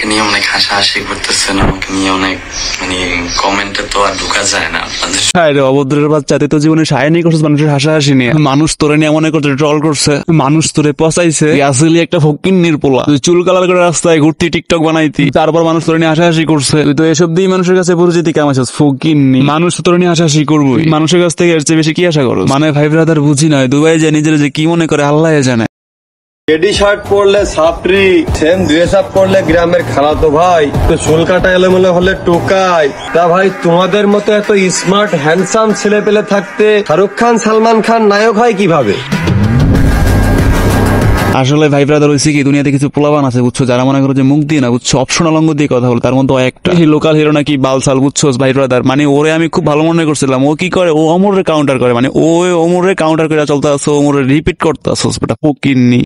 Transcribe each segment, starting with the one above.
আমাকে নিয়ে অনেক হাসাহাসি করতেছেন, আমাকে নিয়ে অনেক মানে কমেন্টে তো আর ঢোকা যায় না আপনাদের। হ্যাঁ রে অভদ্রের বাচ্চা, তুই তো জীবনে সায়নি করছিস মানুষের হাসাহাসি নিয়ে। মানুষ তোরে নিয়ে মনে করছে ট্রল করছে, মানুষ তোরে পচাইছে, আসলে একটা ফকির নির্পোলা। তুই চুল কালার করে রাস্তায় ঘুরতি, টিকটক বানাইতি, তারপর মানুষ তোরে নিয়ে হাসাহাসি করছে। তুই তো এসব দিয়ে মানুষের কাছে পরিচিতি কামাইছিস, ফকির নি। মানুষ তোরে নিয়ে হাসাহাসি করবই, মানুষের কাছ থেকে এর চেয়ে বেশি কি আশা করো? মানে ভাই ব্রাদার বুঝি নয়, দুবাই যায় নিজের যে কি মনে করে আল্লাহ জানে। টেডি শার্ট পরলে সাপরি, সেম ড্রেস আপ করলে গ্রামের খালাতো ভাই, তো চুল কাটা এলোমেলো হলে টোকাই। তা ভাই তোমাদের মতো এত স্মার্ট হ্যান্ডসাম ছেলে পেলে থাকতে শাহরুখ খান সালমান খান নায়ক হয় কিভাবে? আসলে ভাই ব্রাদার হয়েছে কি, দুনিয়াতে কিছু পোলাবান আছে বুঝছো, যারা মনে করো যে মুখ দিয়ে না বুঝছো, অপশনাল অঙ্গ দিয়ে কথা বলে। তার মধ্যে একটা লোকাল হিরো নাকি বালসাল বুঝছো ভাই ব্রাদার। মানে ওরে আমি খুব ভালো মনে করছিলাম, ও কি করে, ও অমরের কাউন্টার করে, মানে ও অমরের কাউন্টার করে চলতে আসো, অমরের রিপিট করতে আসো, সেটা ফকিরনি।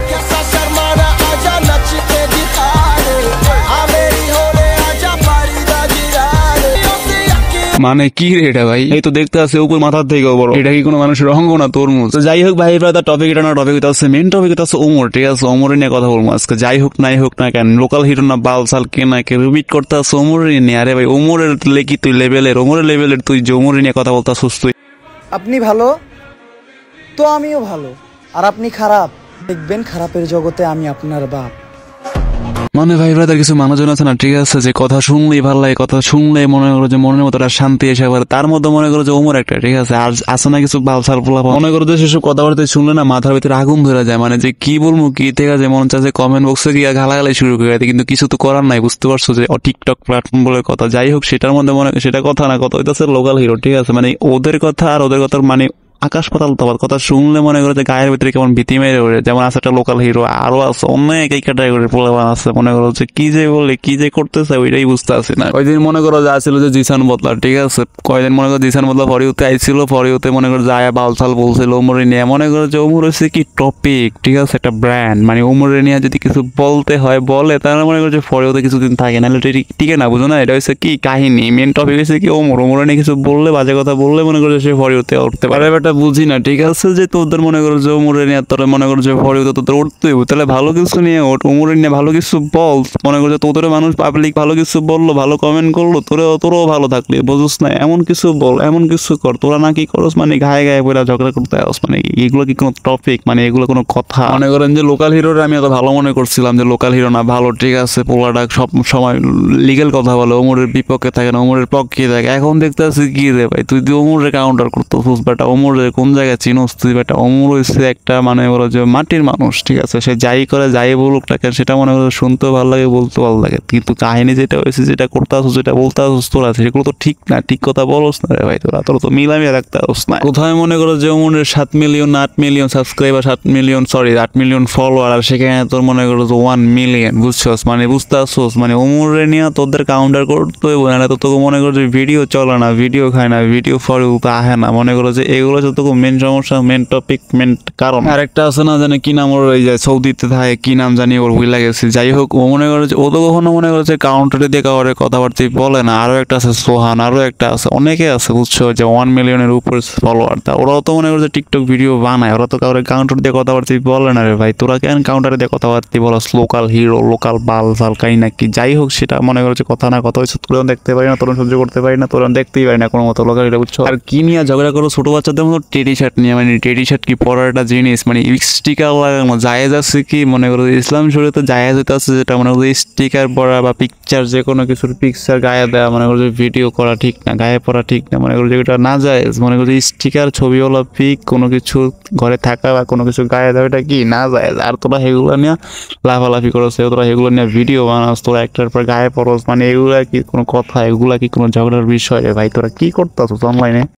মানে কি রে এটা ভাই, এই তো দেখতে আছে উপর মাথার থেকেও বড়, এটা কি কোনো মানুষের অঙ্গ না তরমুজ? যাই হোক ভাই ব্রাদার, টপিক এটা না, টপিক আছে মেন টপিক আছে ওমর, ঠিক আছে? ওমরের নিয়ে কথা বলবো আজকে। যাই হোক নাই হোক না কেন, লোকাল হিরো না বালসাল কে না কে রিপিট করতে আছে ওমরের নিয়ে। আরে ভাই ওমরের লেকি তুই লেভেলের, ওমরের লেভেলের তুই যে ওমরের নিয়ে কথা বলতে আসছিস তুই। আপনি ভালো তো আমিও ভালো, আর আপনি খারাপ, দেখবেন খারাপের জগতে আমি আপনার বাপ। মানে ভাই ব্রাদার কিছু মানুষজন আছে না, ঠিক আছে, যে কথা শুনলেই ভালো লাগে, কথা শুনলে মনে করো যে মনের মতো শান্তি এসে পারে। তার মধ্যে মনে করো যে ওমর একটা, ঠিক আছে। আর আছে না কিছু বালসাল পোলা, মনে করো যে সেসব কথাবার্তা শুনলে না মাথার ভিতরে আগুন ধরে যায়। মানে যে কি বলবো কি, ঠিক আছে, মন চাচ্ছে কমেন্ট বক্সে গিয়ে গালাগালি শুরু করে দেয়, কিন্তু কিছু তো করার নাই, বুঝতে পারছো যে টিকটক প্ল্যাটফর্ম বলে কথা। যাই হোক সেটার মধ্যে মনে সেটা কথা না, কথা হইতেছে লোকাল হিরো, ঠিক আছে। মানে ওদের কথা আর ওদের কথার মানে আকাশ পাতাল তফাৎ। কথা শুনলে মনে করে যে গায়ের ভিতরে কেমন ভীতি মেরে ওঠে। যেমন আছে একটা লোকাল হিরো, আরো আছে অনেক এই ক্যাটাগরির পোলাপান আছে, মনে করো যে কি যে বলে কি যে করতেছে ওইটাই বুঝতে আসি না। কয়দিন মনে করো যে আসছিল যে জিসান বদলার, ঠিক আছে, কয়দিন মনে করো জিসান বদলা ফরিউতে আইছিল, ফরিউতে মনে করো যায় বালসাল বলছিল ওমরে নিয়ে। মনে করো যে ওমর হচ্ছে কি টপিক, ঠিক আছে, একটা ব্র্যান্ড। মানে ওমরে নিয়ে যদি কিছু বলতে হয় বলে, তাহলে মনে করো যে ফরিউতে কিছুদিন থাকে, নাহলে টিকে না, বুঝো না? এটা হচ্ছে কি কাহিনী, মেন টপিক হচ্ছে কি ওমরে নিয়ে কিছু বললে, বাজে কথা বললে মনে করো সে ফরিউতে উঠতে পারে। বুঝি না, ঠিক আছে, যে তোদের মনে করো যে ওমরে নিয়ে তোরা মনে করো যে ফরিউতে তোদের উঠতে হইব, তাহলে ভালো কিছু নিয়ে ওঠ, ওমরে নিয়ে ভালো কিছু বল। মনে করো যে তোদের মানুষ পাবলিক ভালো কিছু বললো, ভালো কমেন্ট করলো, তোরাও ভালো থাকলি, বুঝুস না? এমন কিছু বল, এমন কিছু কর। তোরা না কি করস, মানে গায়ে গায়ে বলে ঝগড়া করতে আস, মানে এগুলো কি কোনো টপিক? মানে এগুলো কোনো কথা? মনে করেন যে লোকাল হিরোরে আমি এত ভালো মনে করছিলাম যে লোকাল হিরো না ভালো, ঠিক আছে, পোলাটা সব সময় লিগেল কথা বলে, ওমরের বিপক্ষে থাকে না, ওমরের পক্ষে থাকে। এখন দেখতে আসি কি রে ভাই, তুই ওমরে কাউন্টার করতো বেটা, ওমরে কোন জায়গায় চিনোস তুই বেটা? অমর হচ্ছে একটা মানে বলো যে মাটির মানুষ, ঠিক আছে, সে যাই করে যাই বলুক টাকা, সেটা মনে করো শুনতেও ভালো লাগে, বলতে ভালো লাগে, কিন্তু কাহিনী যেটা হয়েছে, যেটা করতে আসো, যেটা বলতে আসোস তোরা, সেগুলো তো ঠিক না, ঠিক কথা বলোস না রে ভাই। তোরা তো মিলামিয়া রাখতে আসোস না। কোথায় মনে করো যে ওমরের 7 million 8 million subscriber, 8 million follower, আর সেখানে তোর মনে করো যে 1 মিলিয়ন, বুঝছস? মানে বুঝতে আসোস, মানে ওমরে নিয়ে তোদের কাউন্টার করতে হইব, না তো তোকে মনে করো যে ভিডিও চলে না, ভিডিও খায় না, ভিডিও ফর আহে না। মনে করো যে এগুলো তো মেন সমস্যা, মেন টপিক, মেন কারণ। আরেকটা আছে না জানে কি নাম, ওর ওই যায় সৌদিতে থাকে, কি নাম জানি, ওর ভুলে গেছে। যাই হোক ও মনে করে যে ও তো কখনো মনে করে যে কাউন্টারে দিয়ে কাউরে কথাবার্তা বলে না। আরো একটা আছে সোহান, আরো একটা আছে, অনেকে আছে বুঝছো, যে 1 মিলিয়নের উপর ফলোয়ার। তা ওরাও তো মনে করে যে টিকটক ভিডিও বানায়, ওরা তো কাউরে কাউন্টার দিয়ে কথাবার্তা বলে না রে ভাই। তোরা কেন কাউন্টারে দিয়ে কথাবার্তা বলস? লোকাল হিরো, লোকাল বাল ফাল কাই নাকি? যাই হোক সেটা মনে করছে কথা না, কথা হচ্ছে তোরা দেখতে পারি না, তোরা সহ্য করতে পারি না, তোরা দেখতেই পারি না কোনো মতো লোকাল হিরো, বুঝছো? আর কি নিয়ে ঝগড়া করো ছোট বাচ্চাদের মতো? টেডি শার্ট নিয়ে। মানে টেডি শার্ট কি পরার একটা জিনিস, মানে স্টিকার লাগানো জায়েজ আছে কি? মনে করো ইসলাম শরীয়তে জায়েজ হইতে আছে, যেটা মনে করো স্টিকার পরা বা পিকচার, যে কোনো কিছুর পিকচার গায়ে দেওয়া, মনে করো ভিডিও করা ঠিক না, গায়ে পড়া ঠিক না, মনে করো যেটা না জায়েজ। মনে করো স্টিকার, ছবিওয়ালা পিক, কোনো কিছু ঘরে থাকা বা কোনো কিছু গায়ে দেওয়া, এটা কি না জায়েজ। আর তোরা সেগুলো নিয়ে লাফালাফি করছ, তোরা সেগুলো নিয়ে ভিডিও বানাস, তোরা একটার পর গায়ে পড়স, মানে এগুলা কি কোনো কথা? এগুলা কি কোনো ঝগড়ার বিষয় রে ভাই? তোরা কি করতেছ অনলাইনে?